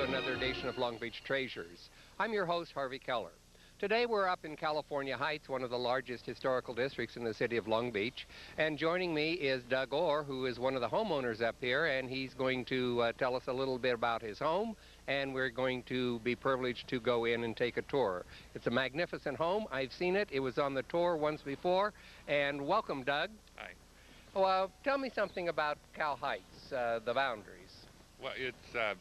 to another edition of Long Beach Treasures. I'm your host, Harvey Keller. Today we're up in California Heights, one of the largest historical districts in the city of Long Beach. And joining me is Doug Orr, who is one of the homeowners up here, and he's going to tell us a little bit about his home, and we're going to be privileged to go in and take a tour. It's a magnificent home. I've seen it. It was on the tour once before. And welcome, Doug. Hi. Well, tell me something about Cal Heights, the boundaries. Well, it's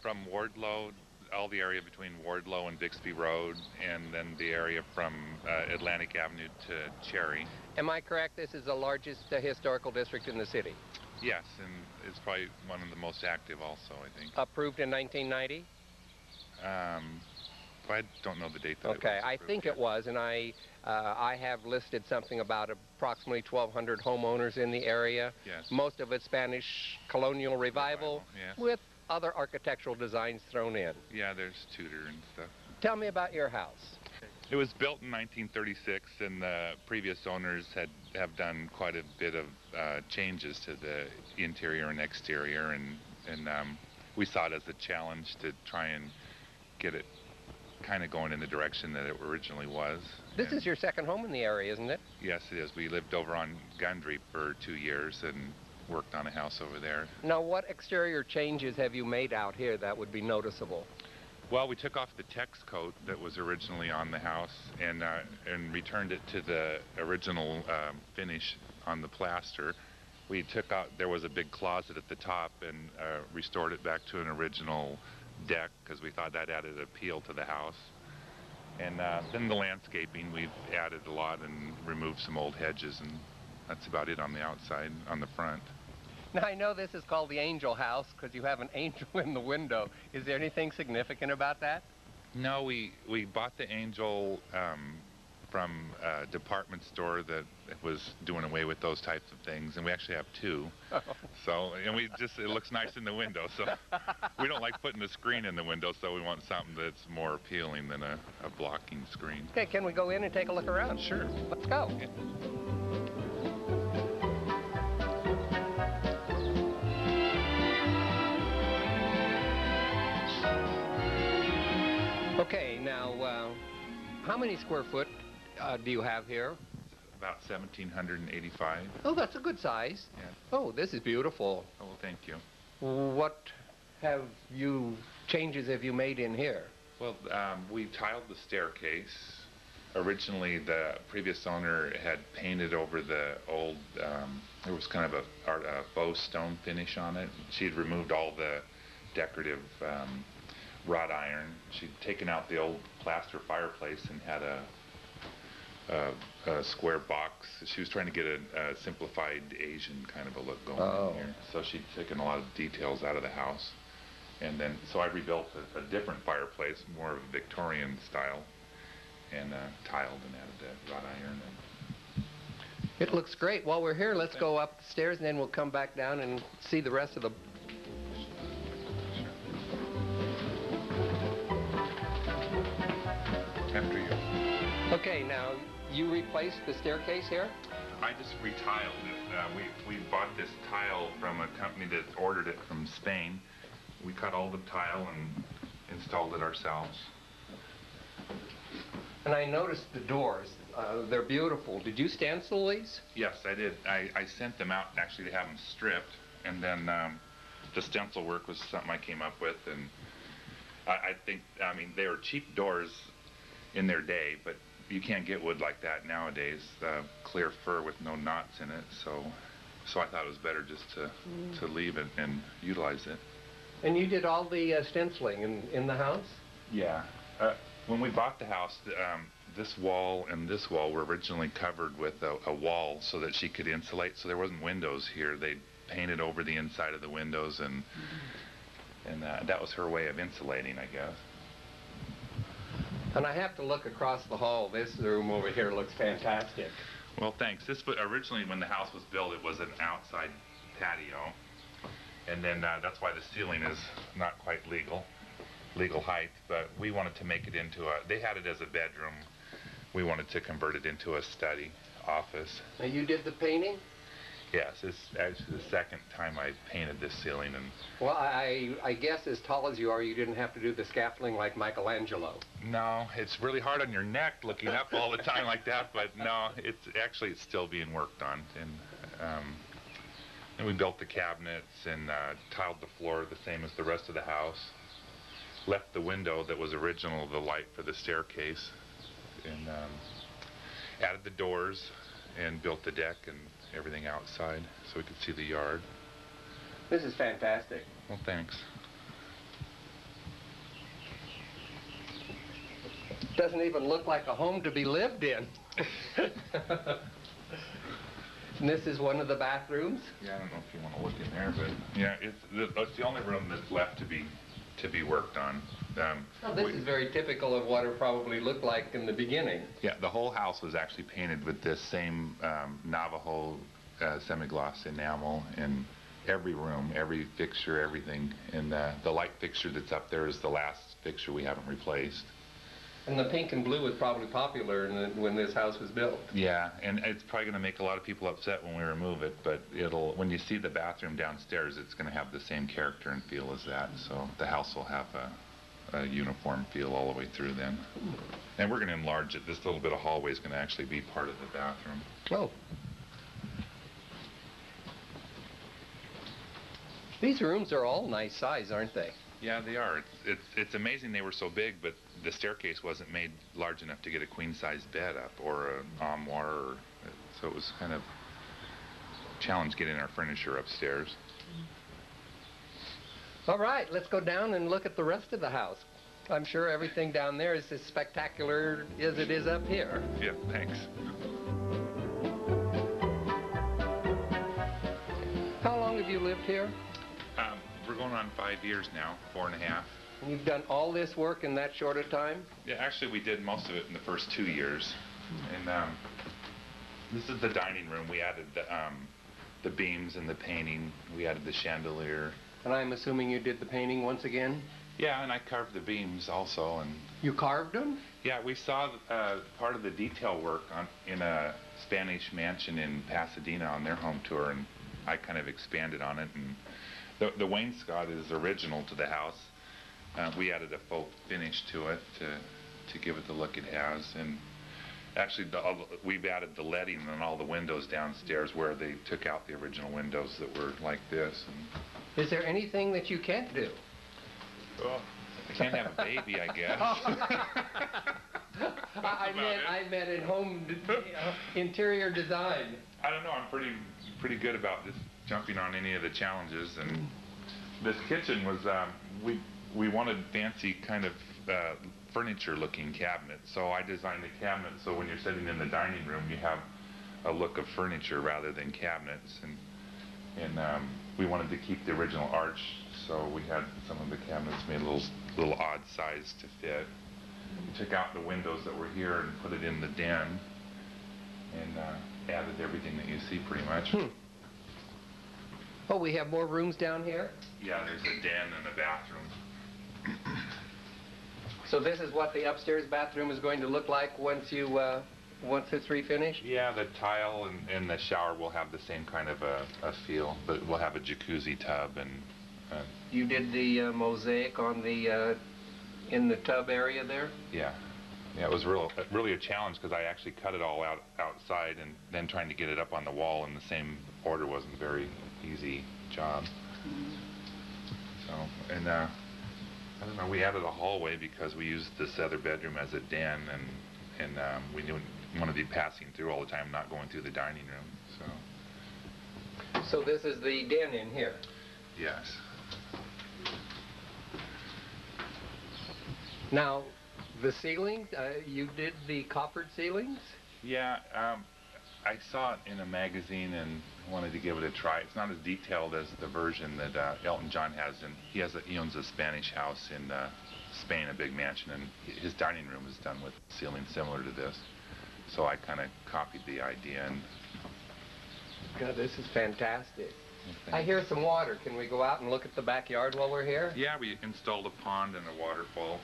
from Wardlow, all the area between Wardlow and Bixby Road, and then the area from Atlantic Avenue to Cherry. Am I correct? This is the largest historical district in the city? Yes, and it's probably one of the most active also, I think. Approved in 1990? I don't know the date that okay, it was I think it was, and I have listed something about approximately 1,200 homeowners in the area. Yes. Most of it Spanish colonial revival, yes. with other architectural designs thrown in. Yeah, there's Tudor and stuff. Tell me about your house. It was built in 1936, and the previous owners have done quite a bit of changes to the interior and exterior, and we saw it as a challenge to try and get it kind of going in the direction that it originally was. This is your second home in the area, isn't it? Yes, it is. We lived over on Gundry for 2 years and worked on a house over there. Now, what exterior changes have you made out here that would be noticeable? Well, we took off the Tex coat that was originally on the house and returned it to the original finish on the plaster. We took out, there was a big closet at the top, and restored it back to an original deck because we thought that added appeal to the house. And then the landscaping, we've added a lot and removed some old hedges, and that's about it on the outside, on the front. Now, I know this is called the Angel House because you have an angel in the window. Is there anything significant about that? No, we bought the Angel from a department store that was doing away with those types of things, and we actually have two. Oh. So, and it looks nice in the window, so we don't like putting a screen in the window, so we want something that's more appealing than a blocking screen. Okay, can we go in and take a look around? Sure. Let's go. Yeah. Okay, now, how many square foot do you have here? About 1,785. Oh, that's a good size. Yeah. Oh, this is beautiful. Oh, well, thank you. What changes have you made in here? Well, we tiled the staircase. Originally, the previous owner had painted over the old, there was kind of a faux stone finish on it. She had removed all the decorative wrought iron. She'd taken out the old plaster fireplace and had a square box. She was trying to get a simplified Asian kind of a look going in here. So she'd taken a lot of details out of the house. And then, so I rebuilt a different fireplace, more of a Victorian style, and tiled and added the wrought iron. It looks great. While we're here, let's go up the stairs and then we'll come back down and see the rest of the... After you. Okay, now, you replaced the staircase here? I just retiled it. We bought this tile from a company that ordered it from Spain. We cut all the tile and installed it ourselves. And I noticed the doors. They're beautiful. Did you stencil these? Yes, I did. I sent them out actually to have them stripped, and then the stencil work was something I came up with, and I think, I mean, they were cheap doors in their day, but you can't get wood like that nowadays, clear fir with no knots in it, so I thought it was better just to leave it and utilize it. And you did all the stenciling in the house? Yeah. When we bought the house, this wall and this wall were originally covered with a wall so that she could insulate, so there wasn't windows here. They painted over the inside of the windows, and that was her way of insulating, I guess. And I have to look across the hall. This room over here looks fantastic. Well, thanks. Originally, when the house was built, it was an outside patio, and then that's why the ceiling is not quite legal height. But we wanted to make it into they had it as a bedroom. We wanted to convert it into a study office. Now, you did the painting? Yes, it's actually the second time I painted this ceiling, and Well, I guess as tall as you are, you didn't have to do the scaffolding like Michelangelo. no, it's really hard on your neck looking up all the time like that, but no, it's still being worked on. And we built the cabinets and tiled the floor the same as the rest of the house. Left the window that was original, the light for the staircase, and added the doors and built the deck and everything outside so we could see the yard. This is fantastic. Well, thanks. Doesn't even look like a home to be lived in. And this is one of the bathrooms? Yeah, I don't know if you want to look in there, but yeah, it's the only room that's left to be worked on. This is very typical of what it probably looked like in the beginning. Yeah, the whole house was actually painted with this same Navajo semi-gloss enamel in every room, every fixture, everything. And the light fixture that's up there is the last fixture we haven't replaced. And the pink and blue was probably popular when this house was built. Yeah, and it's probably going to make a lot of people upset when we remove it, but when you see the bathroom downstairs, it's going to have the same character and feel as that. So the house will have a uniform feel all the way through then. And we're going to enlarge it. This little bit of hallway is going to actually be part of the bathroom. Oh. These rooms are all nice size, aren't they? Yeah, they are. It's amazing they were so big, but the staircase wasn't made large enough to get a queen-size bed up or an armoire, so it was kind of a challenge getting our furniture upstairs. All right, let's go down and look at the rest of the house. I'm sure everything down there is as spectacular as it is up here. Yeah, thanks. How long have you lived here? We're going on 5 years now, 4.5. And you've done all this work in that short a time? Yeah, actually we did most of it in the first 2 years. And this is the dining room. We added the beams and the painting. We added the chandelier. And I'm assuming you did the painting once again? Yeah, and I carved the beams also. And you carved them? Yeah, we saw part of the detail work in a Spanish mansion in Pasadena on their home tour, and I kind of expanded on it. And the wainscot is original to the house. We added a faux finish to it to give it the look it has. And actually, we've added the leading on all the windows downstairs where they took out the original windows that were like this. And is there anything that you can't do? well, I can't have a baby, I guess. I meant in home interior design. I don't know. I'm pretty good about just jumping on any of the challenges. And this kitchen was we wanted fancy kind of furniture-looking cabinets, so I designed the cabinet so when you're sitting in the dining room, you have a look of furniture rather than cabinets. And we wanted to keep the original arch, so we had some of the cabinets made a little odd size to fit. We took out the windows that were here and put it in the den, and added everything that you see pretty much. Oh, we have more rooms down here? Yeah, there's a den and a bathroom. So this is what the upstairs bathroom is going to look like once it's refinished? Yeah, the tile and the shower will have the same kind of a feel, but we'll have a jacuzzi tub and. You did the mosaic on the in the tub area there? Yeah. Yeah, it was really a challenge because I actually cut it all out outside, and then trying to get it up on the wall in the same order wasn't a very easy job. So, and I don't know, we added a hallway because we used this other bedroom as a den, and we didn't want to be passing through all the time, not going through the dining room. So this is the den in here? Yes. Now, the ceilings, you did the coppered ceilings? Yeah, I saw it in a magazine and wanted to give it a try. It's not as detailed as the version that Elton John has, and he owns a Spanish house in Spain, a big mansion, and his dining room is done with ceilings similar to this. So I kind of copied the idea. And God, this is fantastic. I hear some water. Can we go out and look at the backyard while we're here? Yeah, we installed a pond and a waterfall.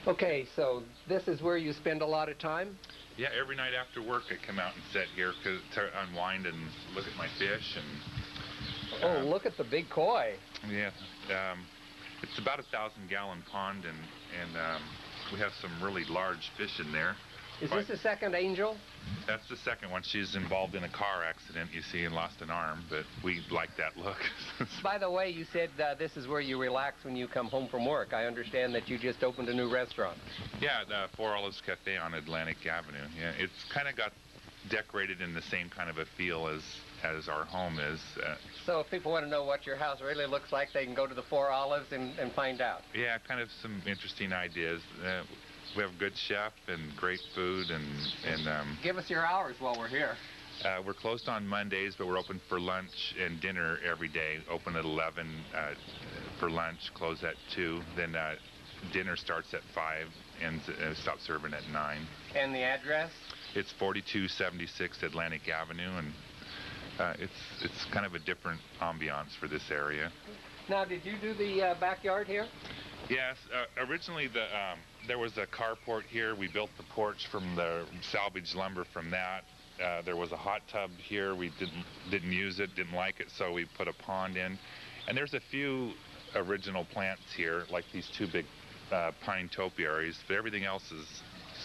Okay, so this is where you spend a lot of time? Yeah, every night after work I come out and sit here to unwind and look at my fish. And Oh, look at the big koi. yeah, it's about 1,000-gallon pond, and we have some really large fish in there. Is this the second angel? That's the second one. She's involved in a car accident, you see, and lost an arm, but we like that look. By the way, you said this is where you relax when you come home from work. I understand that you just opened a new restaurant. Yeah, the Four Olives Cafe on Atlantic Avenue. Yeah, it's kind of got decorated in the same kind of a feel as our home is. So if people want to know what your house really looks like, they can go to the Four Olives and find out. Yeah, kind of some interesting ideas. We have a good chef and great food, and give us your hours while we're here. We're closed on Mondays, but we're open for lunch and dinner every day. Open at 11 for lunch, close at 2. Then dinner starts at 5 and stops serving at 9. And the address? It's 4276 Atlantic Avenue, and it's kind of a different ambiance for this area. Now, did you do the backyard here? Yes, originally there was a carport here. We built the porch from the salvaged lumber from that. There was a hot tub here. We didn't use it, didn't like it, so we put a pond in. And there's a few original plants here, like these 2 big pine topiaries, but everything else is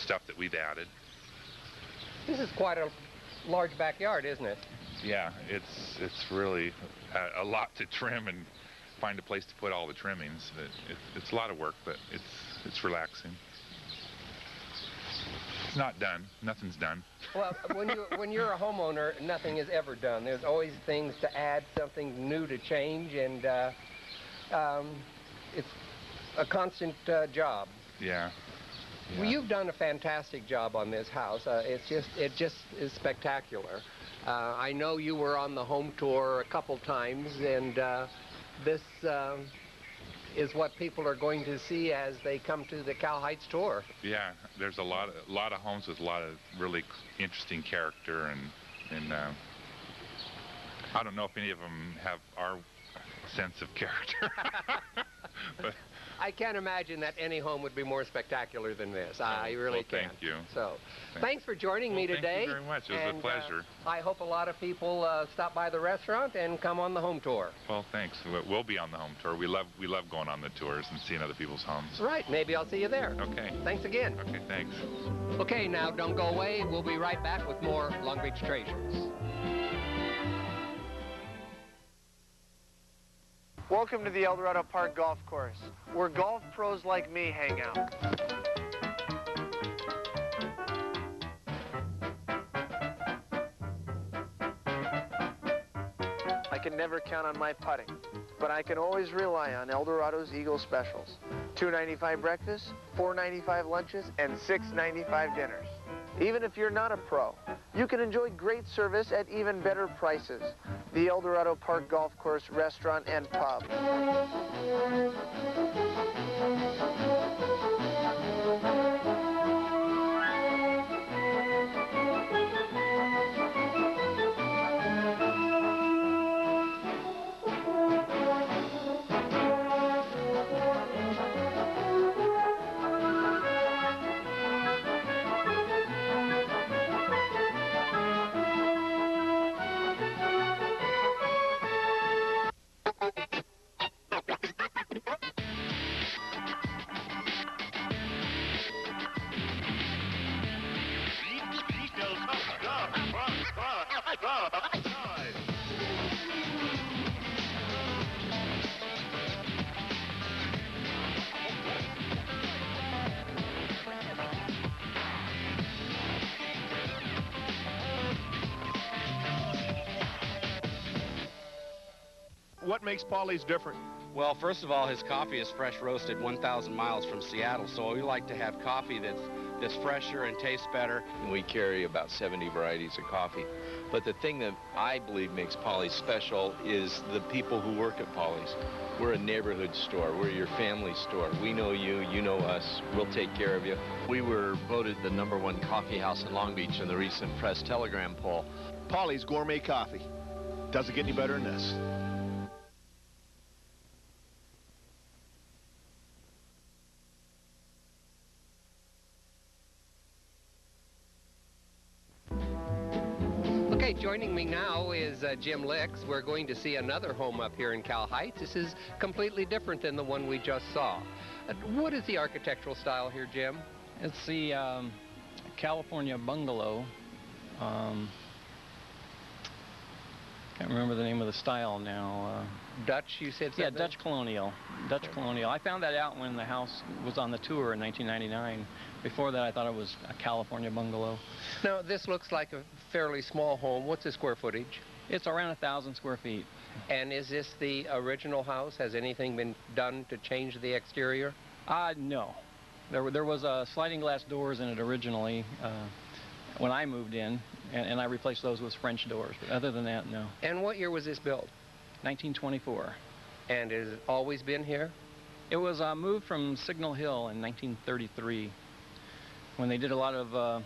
stuff that we've added. This is quite a large backyard, isn't it? Yeah, it's really a lot to trim and find a place to put all the trimmings. It's a lot of work, but it's relaxing. It's not done. Nothing's done. Well, when you're a homeowner, nothing is ever done. There's always things to add, something new to change, and it's a constant job. Yeah. Well, you've done a fantastic job on this house. It just is spectacular. I know you were on the home tour a couple times, and this is what people are going to see as they come to the Cal Heights tour. Yeah, there's a lot of homes with a lot of really interesting character, and I don't know if any of them have our sense of character. But I can't imagine that any home would be more spectacular than this. I really can't. Thank you. So, thanks for joining me today. Thank you very much. It was a pleasure. I hope a lot of people stop by the restaurant and come on the home tour. Well, thanks. We'll be on the home tour. We love going on the tours and seeing other people's homes. Right. Maybe I'll see you there. Okay. Thanks again. Okay, thanks. Okay, now don't go away. We'll be right back with more Long Beach Treasures. Welcome to the Eldorado Park Golf Course, where golf pros like me hang out. I can never count on my putting, but I can always rely on Eldorado's Eagle Specials. $2.95 breakfast, $4.95 lunches, and $6.95 dinners. Even if you're not a pro, you can enjoy great service at even better prices. The Eldorado Park Golf Course Restaurant and Pub. What makes Paulie's different? Well, first of all, his coffee is fresh roasted 1,000 miles from Seattle, so we like to have coffee that's fresher and tastes better. We carry about 70 varieties of coffee. But the thing that I believe makes Paulie's special is the people who work at Paulie's. We're a neighborhood store. We're your family store. We know you, you know us. We'll take care of you. We were voted the #1 coffee house in Long Beach in the recent Press Telegram poll. Paulie's Gourmet Coffee. Doesn't get any better than this. Hi, joining me now is Jim Licks. We're going to see another home up here in Cal Heights. This is completely different than the one we just saw. What is the architectural style here, Jim? It's the California bungalow. Can't remember the name of the style now. Dutch, you said something? Yeah, Dutch Colonial. Dutch Colonial. I found that out when the house was on the tour in 1999. Before that, I thought it was a California bungalow. Now, this looks like a fairly small home. What's the square footage? It's around 1,000 square feet. And is this the original house? Has anything been done to change the exterior? No. There was sliding glass doors in it originally when I moved in, and I replaced those with French doors. But other than that, no. And what year was this built? 1924. And has it always been here? It was moved from Signal Hill in 1933 when they did a lot of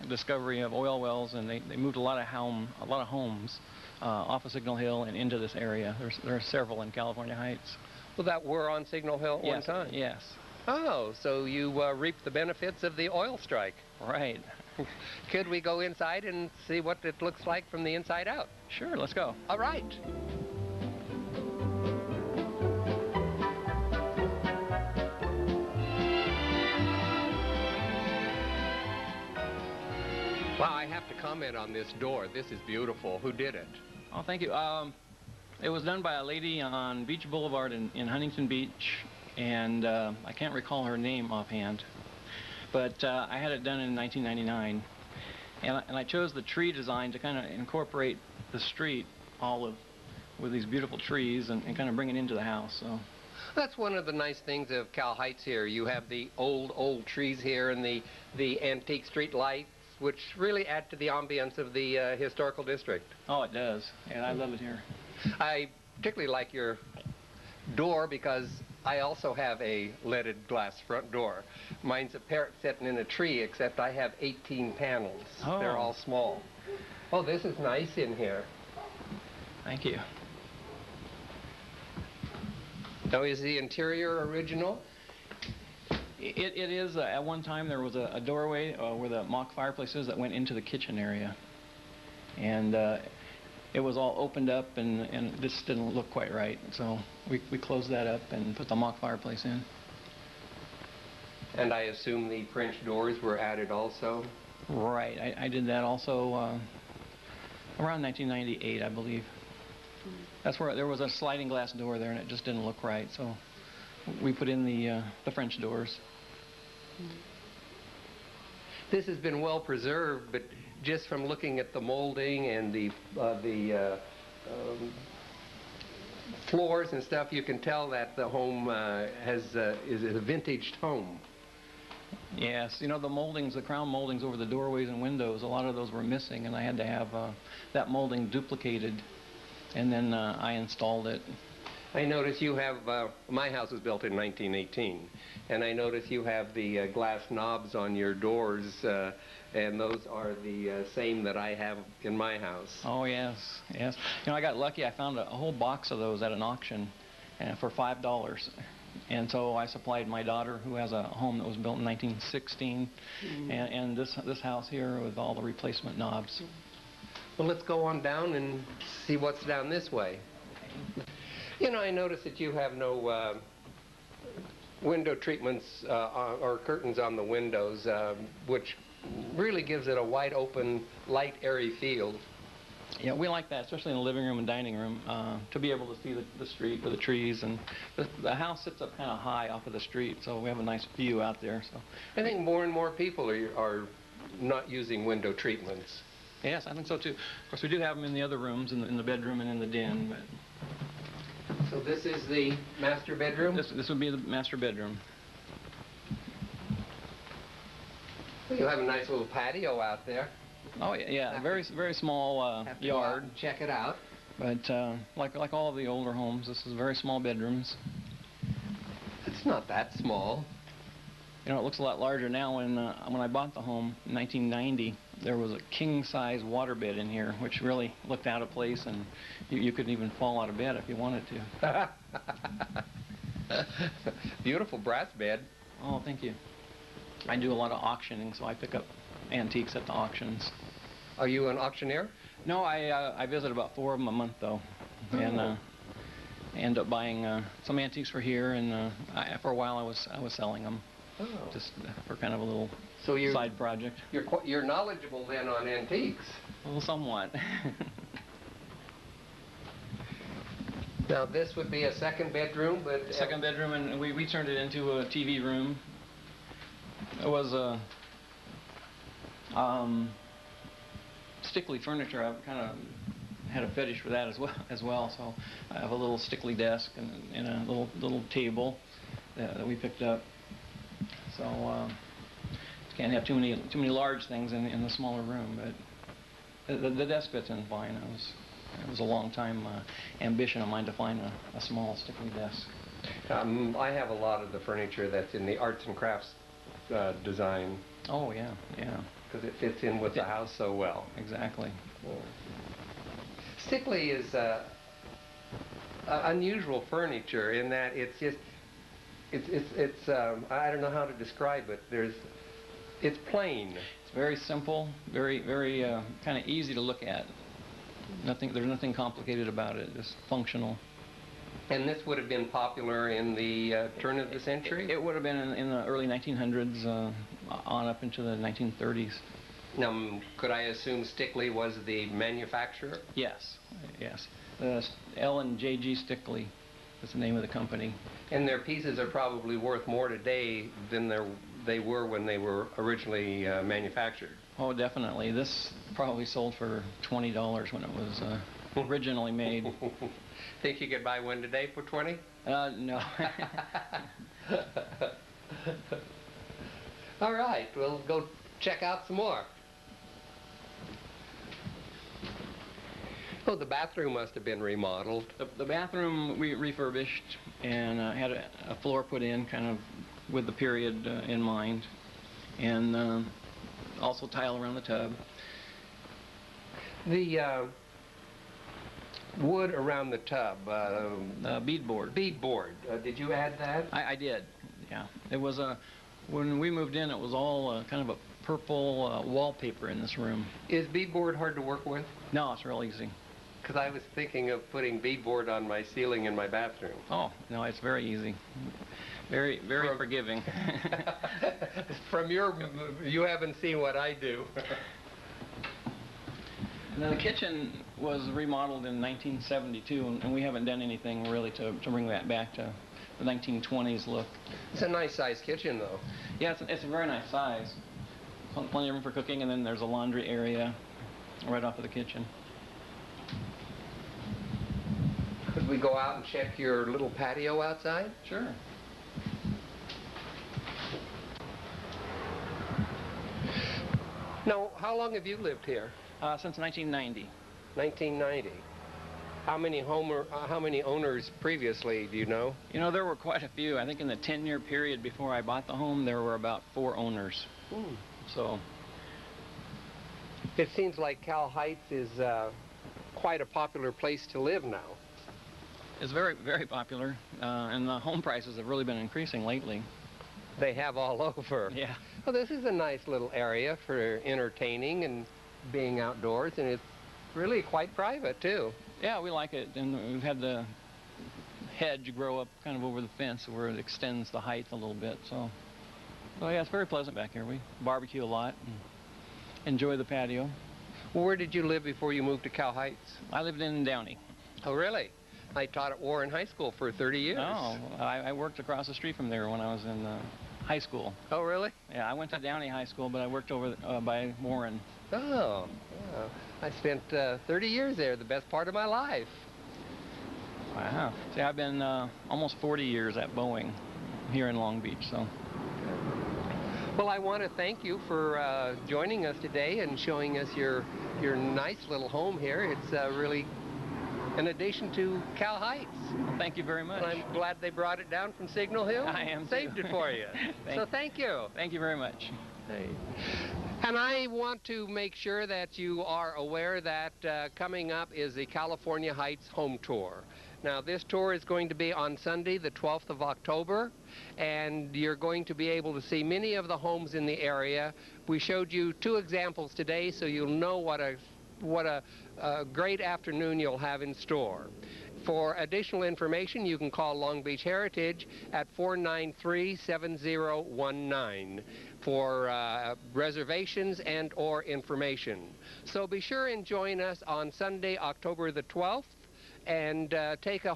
discovery of oil wells, and they moved a lot of homes off of Signal Hill and into this area. There are several in California Heights. Well, that were on Signal Hill at one time? Yes. Oh, so you reaped the benefits of the oil strike. Right. Could we go inside and see what it looks like from the inside out? Sure, let's go. All right. Wow, I have to comment on this door. This is beautiful. Who did it? Oh, thank you. It was done by a lady on Beach Boulevard in Huntington Beach, and I can't recall her name offhand. But I had it done in 1999, and I chose the tree design to kind of incorporate the street with these beautiful trees and kind of bring it into the house. So that's one of the nice things of Cal Heights here. You have the old trees here and the antique street lights, which really add to the ambience of the historical district. Oh, it does, and I love it here. I particularly like your door because I also have a leaded glass front door. Mine's a parrot sitting in a tree, except I have 18 panels. Oh. They're all small. Oh, this is nice in here. Thank you. Now, is the interior original? It is. At one time, there was a doorway where the mock fireplace is that went into the kitchen area. And it was all opened up, and this didn't look quite right. So we closed that up and put the mock fireplace in. And I assume the French doors were added also? Right. I did that also around 1998, I believe. That's where there was a sliding glass door there, and it just didn't look right. So we put in the French doors. This has been well preserved, but just from looking at the molding and the floors and stuff, you can tell that the home is a vintage home. Yes, you know, the moldings, the crown moldings over the doorways and windows, a lot of those were missing, and I had to have that molding duplicated, and then I installed it. I notice you have, my house was built in 1918, and I notice you have the glass knobs on your doors, and those are the same that I have in my house. Oh, yes, yes. You know, I got lucky. I found a whole box of those at an auction for $5. And so I supplied my daughter, who has a home that was built in 1916, and this house here with all the replacement knobs. Well, let's go on down and see what's down this way. You know, I notice that you have no window treatments or curtains on the windows, which really gives it a wide open, light, airy feel. Yeah, we like that, especially in the living room and dining room, to be able to see the street with the trees. And the house sits up kind of high off of the street, so we have a nice view out there. So I think more and more people are not using window treatments. Yes, I think so too. Of course, we do have them in the other rooms, in the bedroom and in the den. But so this is the master bedroom? This would be the master bedroom. Well, you have a nice little patio out there. Oh, yeah, very small have to yard. Go out and check it out. But like all of the older homes, this is very small bedrooms. It's not that small. You know, it looks a lot larger now. When I bought the home in 1990, there was a king-size waterbed in here, which really looked out of place, and you couldn't even fall out of bed if you wanted to. Beautiful brass bed. Oh, thank you. I do a lot of auctioning, so I pick up antiques at the auctions. Are you an auctioneer? No, I visit about 4 of them a month though, and I end up buying some antiques for here, and for a while I was selling them, just for kind of a little side project. You're knowledgeable then on antiques. Well, somewhat. Now this would be a second bedroom, but Second bedroom, and we turned it into a TV room. It was a stickly furniture. I kind of had a fetish for that as well. So I have a little stickly desk and a little table that we picked up. So can't have too many large things in the smaller room, but the desk fits in fine. It was a long time ambition of mine to find a small stickly desk. I have a lot of the furniture that's in the arts and crafts design. Oh yeah, yeah. Because it fits in with the house so well. Exactly. Stickly is unusual furniture in that it's just it's I don't know how to describe it. It's plain. It's very simple, very kind of easy to look at. There's nothing complicated about it. Just functional. And this would have been popular in the turn of the century? It would have been in the early 1900s on up into the 1930s. Now, could I assume Stickly was the manufacturer? Yes, yes. L&JG Stickly is the name of the company. And their pieces are probably worth more today than they were when they were originally manufactured. Oh, definitely. This probably sold for $20 when it was originally made. Think you could buy one today for 20? No. All right, we'll go check out some more. Oh, the bathroom must have been remodeled. The bathroom we refurbished and had a floor put in kind of with the period in mind, and also tile around the tub. The wood around the tub. Beadboard. Beadboard. Did you add that? I did, yeah. It was when we moved in, it was all kind of a purple wallpaper in this room. Is beadboard hard to work with? No, it's real easy. Because I was thinking of putting beadboard on my ceiling in my bathroom. Oh, no, it's very easy. Very forgiving. From you haven't seen what I do. Now, the kitchen was remodeled in 1972, and we haven't done anything really to bring that back to the 1920s look. It's a nice sized kitchen, though. Yeah, it's a very nice size. Plenty of room for cooking, and then there's a laundry area right off of the kitchen. Could we go out and check your little patio outside? Sure. Now, how long have you lived here? Since 1990. 1990. How many owners previously, do you know? You know, there were quite a few. I think in the 10-year period before I bought the home, there were about 4 owners. So it seems like Cal Heights is quite a popular place to live now. It's very popular, and the home prices have really been increasing lately. They have all over. Yeah. Well, this is a nice little area for entertaining and being outdoors, and it's really quite private, too. Yeah, we like it, and we've had the hedge grow up kind of over the fence where it extends the height a little bit, so yeah, it's very pleasant back here. We barbecue a lot and enjoy the patio. Well, where did you live before you moved to Cal Heights? I lived in Downey. Oh, really? I taught at Warren High School for 30 years. Oh, I worked across the street from there when I was in high school. Oh, really? Yeah, I went to Downey High School, but I worked over by Warren. Oh, yeah. I spent 30 years there, the best part of my life. Wow. See, I've been almost 40 years at Boeing here in Long Beach, so. Well, I want to thank you for joining us today and showing us your nice little home here. It's really an addition to Cal Heights. Well, thank you very much. And I'm glad they brought it down from Signal Hill. I am Saved too. it for you. Thank you. Thank you very much. Hey. And I want to make sure that you are aware that coming up is the California Heights Home Tour. Now, this tour is going to be on Sunday, the 12th of October, and you're going to be able to see many of the homes in the area. We showed you 2 examples today, so you'll know what a what a great afternoon you'll have in store. For additional information, you can call Long Beach Heritage at 493-7019 for reservations and or information. So be sure and join us on Sunday, October the 12th, and take a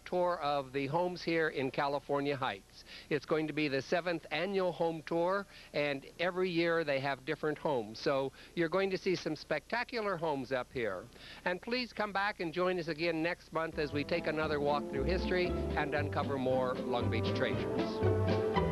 tour of the homes here in California Heights. It's going to be the 7th annual home tour, and every year they have different homes. So you're going to see some spectacular homes up here. And please come back and join us again next month as we take another walk through history and uncover more Long Beach treasures.